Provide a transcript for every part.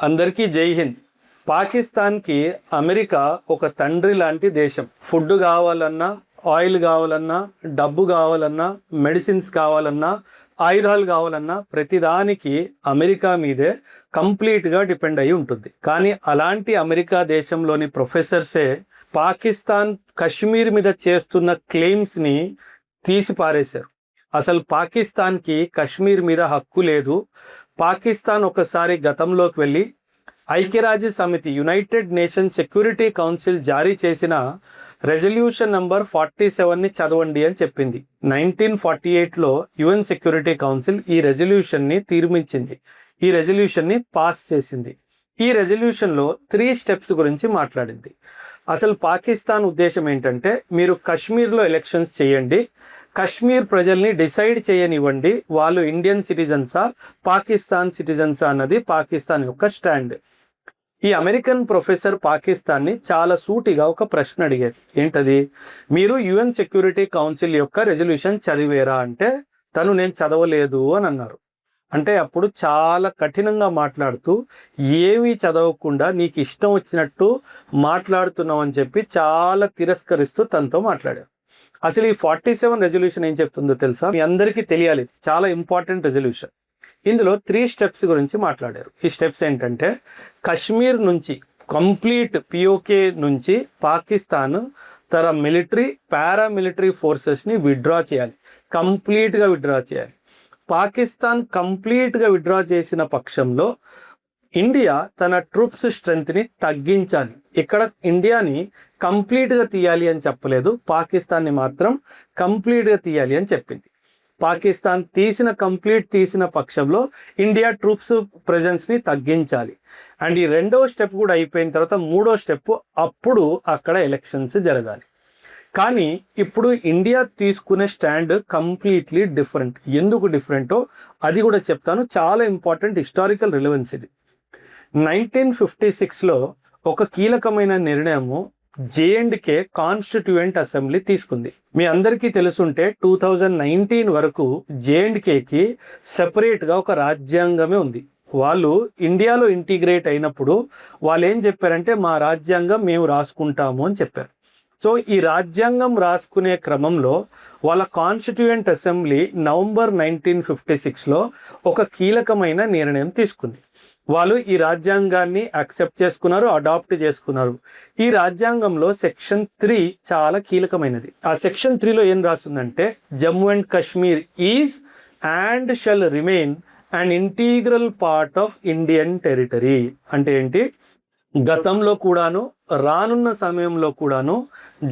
అందరికీ జై హింద్. పాకిస్తాన్కి అమెరికా ఒక తండ్రి లాంటి దేశం. ఫుడ్ కావాలన్నా, ఆయిల్ కావాలన్నా, డబ్బు కావాలన్నా, మెడిసిన్స్ కావాలన్నా, ఆయుధాలు కావాలన్నా ప్రతిదానికి అమెరికా మీదే కంప్లీట్గా డిపెండ్ అయి ఉంటుంది. కానీ అలాంటి అమెరికా దేశంలోని ప్రొఫెసర్సే పాకిస్తాన్ కశ్మీర్ మీద చేస్తున్న క్లెయిమ్స్ని తీసి పారేశారు. అసలు పాకిస్తాన్కి కశ్మీర్ మీద హక్కు లేదు. పాకిస్తాన్ ఒకసారి గతంలోకి వెళ్ళి ఐక్యరాజ్య సమితి యునైటెడ్ నేషన్ సెక్యూరిటీ కౌన్సిల్ జారీ చేసిన రెజల్యూషన్ నంబర్ 47ని చదవండి అని చెప్పింది. 1948లో యుఎన్ సెక్యూరిటీ కౌన్సిల్ ఈ రెజల్యూషన్ని తీర్మించింది, ఈ రెజల్యూషన్ని పాస్ చేసింది. ఈ రెజల్యూషన్లో 3 స్టెప్స్ గురించి మాట్లాడింది. అసలు పాకిస్తాన్ ఉద్దేశం ఏంటంటే, మీరు కశ్మీర్లో ఎలక్షన్స్ చేయండి, కశ్మీర్ ప్రజల్ని డిసైడ్ చేయనివ్వండి వాళ్ళు ఇండియన్ సిటిజన్సా పాకిస్తాన్ సిటిజన్సా అన్నది పాకిస్తాన్ యొక్క స్టాండ్. ఈ అమెరికన్ ప్రొఫెసర్ పాకిస్తాన్ని చాలా సూటిగా ఒక ప్రశ్న అడిగారు. ఏంటది? మీరు యుఎన్ సెక్యూరిటీ కౌన్సిల్ యొక్క రెజల్యూషన్ చదివేరా అంటే నేను చదవలేదు అని అన్నారు. అంటే అప్పుడు చాలా కఠినంగా మాట్లాడుతూ, ఏమీ చదవకుండా నీకు ఇష్టం వచ్చినట్టు మాట్లాడుతున్నావు అని చెప్పి చాలా తిరస్కరిస్తూ తనతో మాట్లాడారు. అసలు ఈ 47 రెజల్యూషన్ ఏం చెప్తుందో తెలుసా? మీ అందరికీ తెలియాలి, చాలా ఇంపార్టెంట్ రెజల్యూషన్. ఇందులో 3 స్టెప్స్ గురించి మాట్లాడారు. ఈ స్టెప్స్ ఏంటంటే, కశ్మీర్ నుంచి కంప్లీట్ పిఓకే నుంచి పాకిస్తాన్ తన మిలిటరీ పారామిలిటరీ ఫోర్సెస్ని విత్డ్రా చేయాలి, కంప్లీట్గా విత్డ్రా చేయాలి. పాకిస్తాన్ కంప్లీట్గా విత్డ్రా చేసిన పక్షంలో ఇండియా తన ట్రూప్స్ స్ట్రెంగ్త్ని తగ్గించాలి. ఇక్కడ ఇండియాని కంప్లీట్గా తీయాలి అని చెప్పలేదు, పాకిస్తాన్ని మాత్రం కంప్లీట్గా తీయాలి అని చెప్పింది. పాకిస్తాన్ కంప్లీట్ తీసిన పక్షంలో ఇండియా ట్రూప్స్ ప్రెజెన్స్ని తగ్గించాలి. అండ్ ఈ 2వ స్టెప్ కూడా అయిపోయిన తర్వాత 3వ స్టెప్, అప్పుడు అక్కడ ఎలక్షన్స్ జరగాలి. కానీ ఇప్పుడు ఇండియా తీసుకునే స్టాండ్ కంప్లీట్లీ డిఫరెంట్. ఎందుకు డిఫరెంటో అది కూడా చెప్తాను. చాలా ఇంపార్టెంట్ హిస్టారికల్ రిలవెన్స్ ఇది. 1956లో ఒక కీలకమైన నిర్ణయము జేఎండ్కే కాన్స్టిట్యూయెంట్ అసెంబ్లీ తీసుకుంది. మీ అందరికీ తెలుసుంటే 2019 వరకు జేఎండ్కేకి సెపరేట్గా ఒక రాజ్యాంగమే ఉంది. వాళ్ళు ఇండియాలో ఇంటిగ్రేట్ అయినప్పుడు వాళ్ళు ఏం చెప్పారంటే, మా రాజ్యాంగం మేము రాసుకుంటాము అని చెప్పారు. సో ఈ రాజ్యాంగం రాసుకునే క్రమంలో వాళ్ళ కాన్స్టిట్యూయెంట్ అసెంబ్లీ నవంబర్ 1956లో ఒక కీలకమైన నిర్ణయం తీసుకుంది. వాళ్ళు ఈ రాజ్యాంగాన్ని యాక్సెప్ట్ చేసుకున్నారు, అడాప్ట్ చేసుకున్నారు. ఈ రాజ్యాంగంలో సెక్షన్ 3 చాలా కీలకమైనది. ఆ సెక్షన్ 3లో ఏం రాస్తుందంటే, Jammu and Kashmir is and shall remain and integral part of Indian territory. అంటే ఏంటి? గతంలో కూడాను రానున్న సమయంలో కూడాను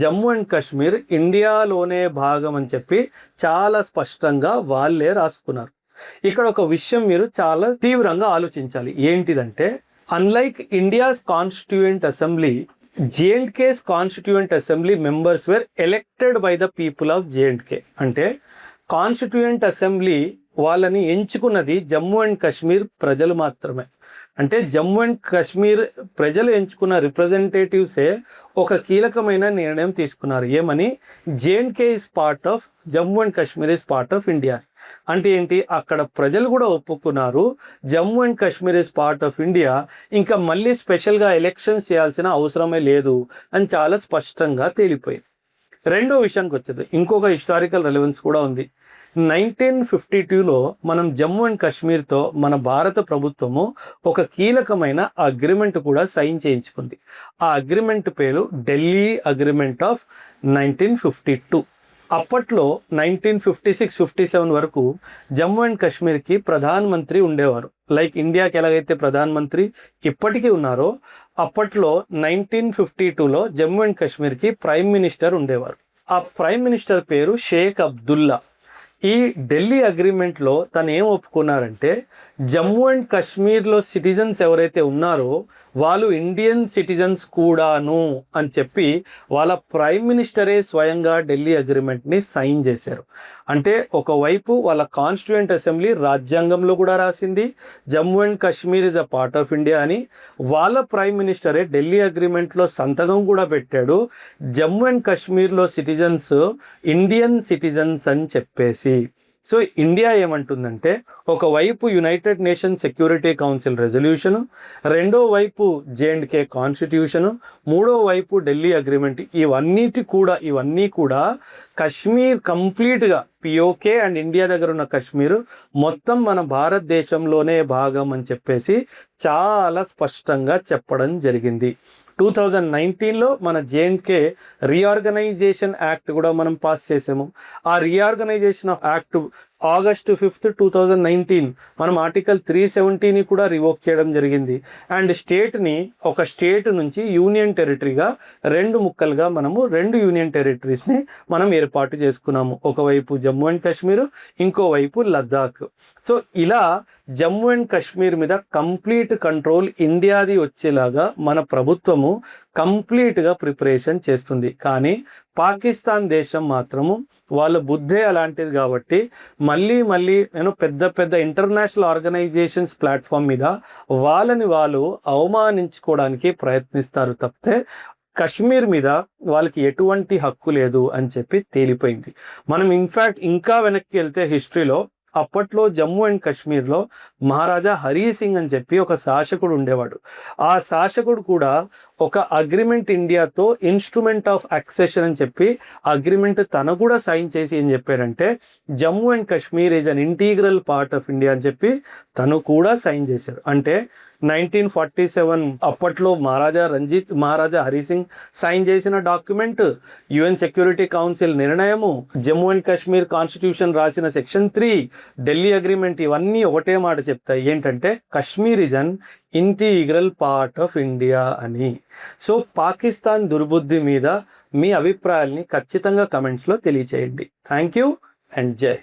జమ్మూ అండ్ కాశ్మీర్ ఇండియాలోనే భాగం అని చెప్పి చాలా స్పష్టంగా వాళ్ళే రాసుకున్నారు. ఇక్కడ ఒక విషయం మీరు చాలా తీవ్రంగా ఆలోచించాలి. ఏంటిదంటే, unlike India's constituent assembly, J and K's constituent assembly members were elected by the people of J and K. అంటే కాన్స్టిట్యూయెంట్ అసెంబ్లీ వాళ్ళని ఎంచుకున్నది జమ్మూ అండ్ కాశ్మీర్ ప్రజలు మాత్రమే. అంటే జమ్మూ అండ్ కాశ్మీర్ ప్రజలు ఎంచుకున్న రిప్రజెంటేటివ్సే ఒక కీలకమైన నిర్ణయం తీసుకున్నారు. ఏమని? జేఎండ్కే is part of Jammu and Kashmir is part of India. అంటే ఏంటి? అక్కడ ప్రజలు కూడా ఒప్పుకున్నారు, Jammu and Kashmir is part of India, ఇంకా మళ్ళీ స్పెషల్గా ఎలక్షన్స్ చేయాల్సిన అవసరమే లేదు అని చాలా స్పష్టంగా తేలిపోయింది. 2వ విషయానికి వచ్చేది, ఇంకొక హిస్టారికల్ రెలవెన్స్ కూడా ఉంది. 1952లో మనం జమ్మూ అండ్ కాశ్మీర్తో మన భారత ప్రభుత్వము ఒక కీలకమైన అగ్రిమెంట్ కూడా సైన్ చేయించుకుంది. ఆ అగ్రిమెంట్ పేరు ఢిల్లీ అగ్రిమెంట్ ఆఫ్ 1952. అప్పట్లో 1956-57 వరకు జమ్మూ అండ్ కాశ్మీర్కి ప్రధానమంత్రి ఉండేవారు. లైక్ ఇండియాకి ఎలాగైతే ప్రధానమంత్రి ఇప్పటికీ ఉన్నారో, అప్పట్లో 1952లో జమ్మూ అండ్ కాశ్మీర్కి ప్రైమ్ మినిస్టర్ ఉండేవారు. ఆ ప్రైమ్ మినిస్టర్ పేరు షేక్ అబ్దుల్లా. ఈ ఢిల్లీ అగ్రిమెంట్లో తను ఏం ఒప్పుకున్నారంటే, జమ్మూ అండ్ కాశ్మీర్లో సిటిజన్స్ ఎవరైతే ఉన్నారో వాళ్ళు ఇండియన్ సిటిజన్స్ కూడాను అని చెప్పి వాళ్ళ ప్రైమ్ మినిస్టరే స్వయంగా ఢిల్లీ అగ్రిమెంట్ని సైన్ చేశారు. అంటే ఒకవైపు వాళ్ళ కాన్స్టిట్యూయెంట్ అసెంబ్లీ రాజ్యాంగంలో కూడా రాసింది Jammu and Kashmir is a part of India అని, వాళ్ళ ప్రైమ్ మినిస్టరే ఢిల్లీ అగ్రిమెంట్లో సంతకం కూడా పెట్టాడు, జమ్మూ అండ్ కాశ్మీర్లో సిటిజన్స్ ఇండియన్ సిటిజన్స్ అని చెప్పేసి. సో ఇండియా ఏమంటుందంటే ఒకవైపు United nation security council resolution, రెండో వైపు జేఎండ్కే కాన్స్టిట్యూషను, మూడో వైపు ఢిల్లీ అగ్రిమెంట్, ఇవన్నీ కూడా కశ్మీర్ కంప్లీట్గా పిఓకే అండ్ ఇండియా దగ్గర ఉన్న కశ్మీర్ మొత్తం మన భారతదేశంలోనే భాగం అని చెప్పేసి చాలా స్పష్టంగా చెప్పడం జరిగింది. 2019లో మన జేఎండ్కే రీఆర్గనైజేషన్ యాక్ట్ కూడా మనం పాస్ చేసాము. ఆ reorganisation of act August 5th 2019 మనం ఆర్టికల్ 370ని కూడా రివోక్ చేయడం జరిగింది. అండ్ ఒక స్టేట్ నుంచి యూనియన్ టెరిటరీగా రెండు ముక్కలుగా మనము 2 యూనియన్ టెరిటరీస్ని మనం ఏర్పాటు చేసుకున్నాము. ఒకవైపు జమ్మూ అండ్ కాశ్మీర్, ఇంకోవైపు లద్దాఖ్. సో ఇలా జమ్మూ అండ్ కాశ్మీర్ మీద కంప్లీట్ కంట్రోల్ ఇండియాది వచ్చేలాగా మన ప్రభుత్వము కంప్లీట్గా ప్రిపరేషన్ చేస్తుంది. కానీ పాకిస్తాన్ దేశం మాత్రము వాళ్ళ బుద్ధే అలాంటిది కాబట్టి మళ్ళీ పెద్ద ఇంటర్నేషనల్ ఆర్గనైజేషన్స్ ప్లాట్ఫామ్ మీద వాళ్ళు అవమానించుకోవడానికి ప్రయత్నిస్తారు తప్పితే కశ్మీర్ మీద వాళ్ళకి ఎటువంటి హక్కు లేదు అని చెప్పి తేలిపోయింది. మనం ఇన్ఫ్యాక్ట్ ఇంకా వెనక్కి వెళ్తే హిస్టరీలో అప్పట్లో జమ్మూ అండ్ కాశ్మీర్లో మహారాజా హరి సింగ్ అని చెప్పి ఒక శాసకుడు ఉండేవాడు. ఆ శాసకుడు కూడా ఒక అగ్రిమెంట్ ఇండియాతో ఇన్స్ట్రుమెంట్ ఆఫ్ అక్సెషన్ అని చెప్పి అగ్రిమెంట్ తను కూడా సైన్ చేసి ఏం చెప్పాడంటే Jammu and Kashmir is an integral part of India అని చెప్పి తను కూడా సైన్ చేశాడు. అంటే 1947 అప్పట్లో మహారాజా హరి సింగ్ సైన్ చేసిన డాక్యుమెంట్, యుఎన్ సెక్యూరిటీ కౌన్సిల్ నిర్ణయము, జమ్మూ అండ్ కాశ్మీర్ కాన్స్టిట్యూషన్ రాసిన సెక్షన్ 3, ఢిల్లీ అగ్రిమెంట్, ఇవన్నీ ఒకటే మాట చెప్తాయి ఏంటంటే Kashmir is an integral part of India అని. సో పాకిస్తాన్ దుర్బుద్ధి మీద మీ అభిప్రాయాల్ని ఖచ్చితంగా కమెంట్స్లో తెలియచేయండి. థ్యాంక్ యూ అండ్ జై.